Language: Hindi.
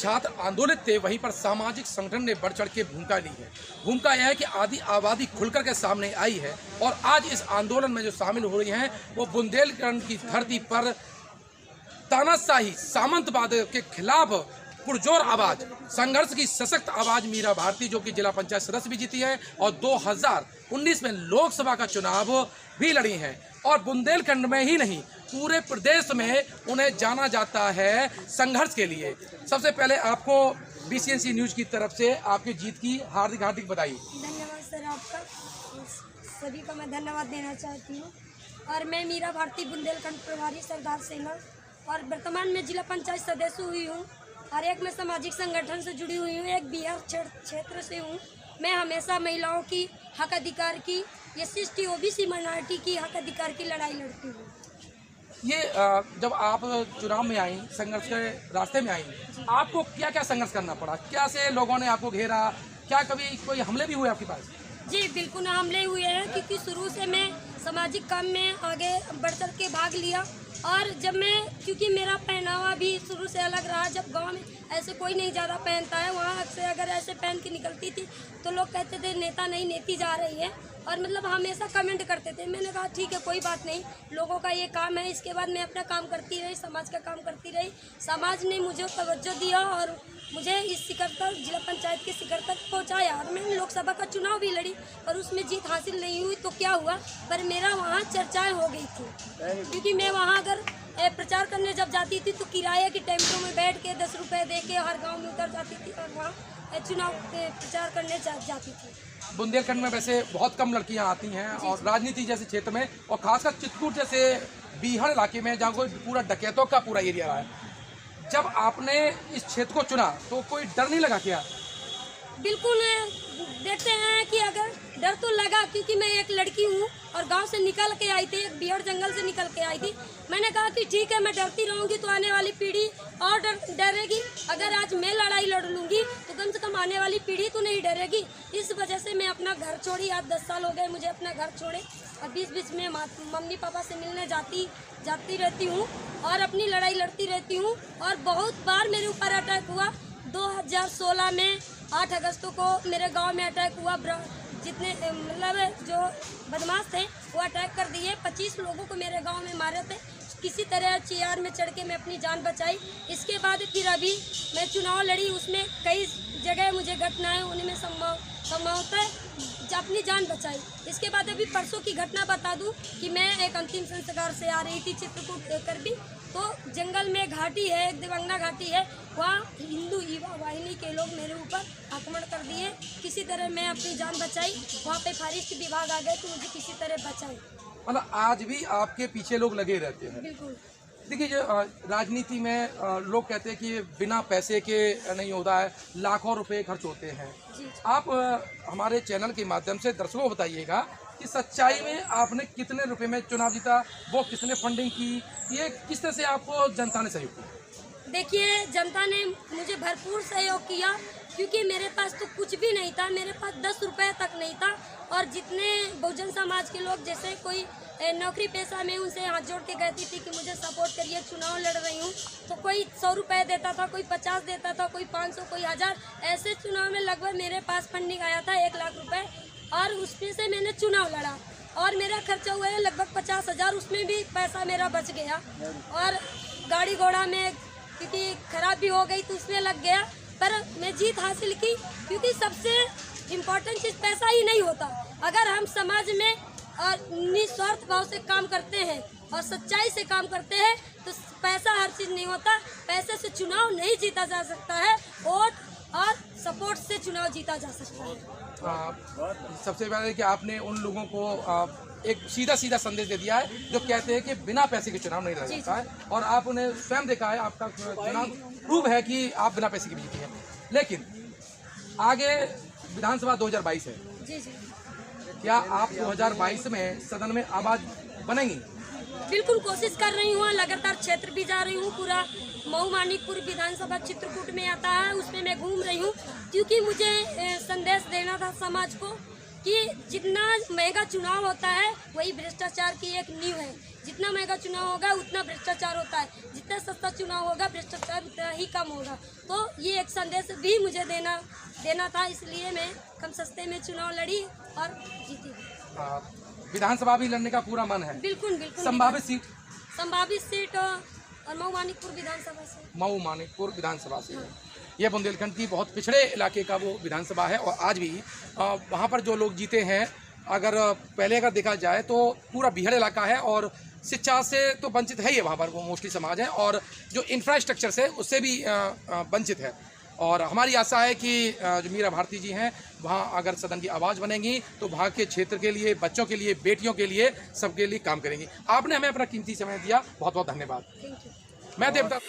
छात्र आंदोलित थे, वहीं पर सामाजिक संगठन ने बढ़ चढ़ के भूमिका ली है। भूमिका यह है कि आधी आबादी खुलकर के सामने आई है और आज इस आंदोलन में जो शामिल हो रही हैं वो बुंदेलखंड की धरती पर तानाशाही सामंतवाद के खिलाफ पुरजोर आवाज, संघर्ष की सशक्त आवाज मीरा भारती, जो कि जिला पंचायत सदस्य भी जीती है और 2019 में लोकसभा का चुनाव भी लड़ी हैं। और बुंदेलखंड में ही नहीं, पूरे प्रदेश में उन्हें जाना जाता है संघर्ष के लिए। सबसे पहले आपको BCNC न्यूज की तरफ से आपकी जीत की हार्दिक हार्दिक बधाई। धन्यवाद सर, आपका सभी का मैं धन्यवाद देना चाहती हूँ। और मैं मीरा भारती बुंदेलखंड प्रभारी सरदार सेना और वर्तमान में जिला पंचायत सदस्य हुई हूँ और एक मैं सामाजिक संगठन से जुड़ी हुई हूँ, एक बिहार क्षेत्र से हूँ। मैं हमेशा महिलाओं की हक अधिकार की, SC OBC माइनॉरिटी की हक अधिकार की लड़ाई लड़ती हूँ। ये जब आप चुनाव में आई, संघर्ष के रास्ते में आई, आपको क्या क्या संघर्ष करना पड़ा? क्या से लोगों ने आपको घेरा? क्या कभी कोई हमले भी हुए आपके पास? जी बिल्कुल हमले हुए हैं, क्योंकि शुरू से मैं सामाजिक काम में आगे बढ़ चढ़ के भाग लिया। और जब क्योंकि मेरा पहनावा भी शुरू से अलग रहा, जब गांव में ऐसे कोई नहीं ज़्यादा पहनता है, वहाँ अक्सर अगर ऐसे पहन के निकलती थी तो लोग कहते थे नेता नहीं, नेती जा रही है, और मतलब हमेशा कमेंट करते थे। मैंने कहा ठीक है, कोई बात नहीं, लोगों का ये काम है। इसके बाद मैं अपना काम करती रही, समाज का काम करती रही। समाज ने मुझे तवज्जो दिया और मुझे इस शिखर तक, जिला पंचायत के शिखर तक पहुंचाया। और मैंने लोकसभा का चुनाव भी लड़ी, पर उसमें जीत हासिल नहीं हुई। तो क्या हुआ, पर मेरा वहाँ चर्चाएं हो गई थी, क्योंकि मैं वहाँ अगर प्रचार करने जब जाती थी तो किराए की टेम्पो में बैठ के 10 रुपये दे के हर गाँव में उतर जाती थी और वहाँ चुनाव प्रचार करने जाती थी। बुंदेलखंड में वैसे बहुत कम लड़कियां आती हैं और राजनीति जैसे क्षेत्र में, और खासकर चित्रकूट जैसे बीहड़ इलाके में जहाँ कोई पूरा डकैतों का पूरा एरिया रहा है, जब आपने इस क्षेत्र को चुना तो कोई डर नहीं लगा क्या? बिल्कुल देखते हैं कि अगर डर तो लगा, क्योंकि मैं एक लड़की हूँ और गांव से निकल के आई थी, एक बीहड़ जंगल से निकल के आई थी। मैंने कहा कि ठीक है, मैं डरती रहूँगी तो आने वाली पीढ़ी और डरेगी। अगर आज मैं लड़ाई लड़ लूँगी तो कम से कम आने वाली पीढ़ी तो नहीं डरेगी। इस वजह से मैं अपना घर छोड़ी। आज 10 साल हो गए मुझे अपना घर छोड़े, और बीच में मम्मी पापा से मिलने जाती रहती हूँ और अपनी लड़ाई लड़ती रहती हूँ। और बहुत बार मेरे ऊपर अटैक हुआ। 2016 में 8 अगस्त को मेरे गांव में अटैक हुआ। जितने मतलब जो बदमाश थे वो अटैक कर दिए। 25 लोगों को मेरे गांव में मारे थे। किसी तरह चेयर में चढ़ के मैं अपनी जान बचाई। इसके बाद फिर अभी मैं चुनाव लड़ी, उसमें कई जगह मुझे घटनाएं होने में संभवतः अपनी जान बचाई। इसके बाद अभी परसों की घटना बता दूं कि मैं एक अंतिम संस्कार से आ रही थी चित्रकूट करबी, तो जंगल में घाटी है, एक दिवंगना घाटी है, वहाँ हिंदू युवा वाहिनी के लोग मेरे ऊपर आक्रमण कर दिए। किसी तरह मैं अपनी जान बचाई। वहाँ पे फॉरेस्ट विभाग आ गए तो मुझे किसी तरह बचाई। मतलब आज भी आपके पीछे लोग लगे रहते हैं? बिल्कुल। देखिए, जो राजनीति में लोग कहते हैं कि बिना पैसे के नहीं होता है, लाखों रुपए खर्च होते हैं। आप हमारे चैनल के माध्यम से दर्शकों को बताइएगा कि सच्चाई में आपने कितने रुपए में चुनाव जीता, वो किसने फंडिंग की, ये किस तरह से आपको जनता ने सहयोग किया? देखिए, जनता ने मुझे भरपूर सहयोग किया, क्योंकि मेरे पास तो कुछ भी नहीं था। मेरे पास 10 रुपये तक नहीं था। और जितने बहुजन समाज के लोग, जैसे कोई नौकरी पेशा में, उनसे हाथ जोड़ के कहती थी कि मुझे सपोर्ट करिए, चुनाव लड़ रही हूँ, तो कोई 100 रुपये देता था, कोई 50 देता था, कोई 500, कोई 1000। ऐसे चुनाव में लगभग मेरे पास फंडिंग आया था 1 लाख रुपए, और उसमें से मैंने चुनाव लड़ा और मेरा खर्चा हुआ है लगभग 50,000। उसमें भी पैसा मेरा बच गया। और गाड़ी घोड़ा में क्योंकि खराब भी हो गई तो उसमें लग गया, पर मैं जीत हासिल की। क्योंकि सबसे इम्पोर्टेंट चीज़ पैसा ही नहीं होता। अगर हम समाज में और निस्वार्थ भाव से काम करते हैं और सच्चाई से काम करते हैं तो पैसा हर चीज़ नहीं होता। पैसे से चुनाव नहीं जीता जा सकता है, वोट और सपोर्ट से चुनाव जीता जा सकता है। सबसे पहले कि आपने उन लोगों को एक सीधा संदेश दे दिया है जो कहते हैं कि बिना पैसे के चुनाव नहीं लड़ा जाता है, और आपने स्वयं देखा है, आपका चुनाव प्रूव है कि आप बिना पैसे के भी जीते हैं। लेकिन आगे विधानसभा 2022 है। जी जी। क्या आप 2022 में सदन में आवाज बनेंगी? बिल्कुल कोशिश कर रही हूँ। लगातार क्षेत्र भी जा रही हूँ। पूरा मऊ मानिकपुर विधानसभा चित्रकूट में आता है, उसमें मैं घूम रही हूँ, क्योंकि मुझे संदेश देना था समाज को कि जितना महंगा चुनाव होता है वही भ्रष्टाचार की एक नींव है। जितना महंगा चुनाव होगा उतना भ्रष्टाचार होता है, जितना सस्ता चुनाव होगा भ्रष्टाचार उतना ही कम होगा। तो ये एक संदेश भी मुझे देना था, इसलिए मैं कम सस्ते में चुनाव लड़ी और जीती। विधानसभा भी लड़ने का पूरा मन है? बिल्कुल बिल्कुल। संभावित सीट और मऊ मानिकपुर विधानसभा से। मऊ मानिकपुर विधानसभा से। हाँ। यह बुंदेलखंड की बहुत पिछड़े इलाके का वो विधानसभा है और आज भी वहाँ पर जो लोग जीते हैं, अगर देखा जाए तो पूरा बिहड़ इलाका है और शिक्षा से तो वंचित है ही, वहाँ पर वो मोस्टली समाज है और जो इंफ्रास्ट्रक्चर से उससे भी वंचित है। और हमारी आशा है कि जो मीरा भारती जी हैं वहाँ अगर सदन की आवाज़ बनेंगी तो वहाँ के क्षेत्र के लिए, बच्चों के लिए, बेटियों के लिए, सबके लिए काम करेंगी। आपने हमें अपना कीमती समय दिया, बहुत बहुत धन्यवाद। Thank you. मैं देवता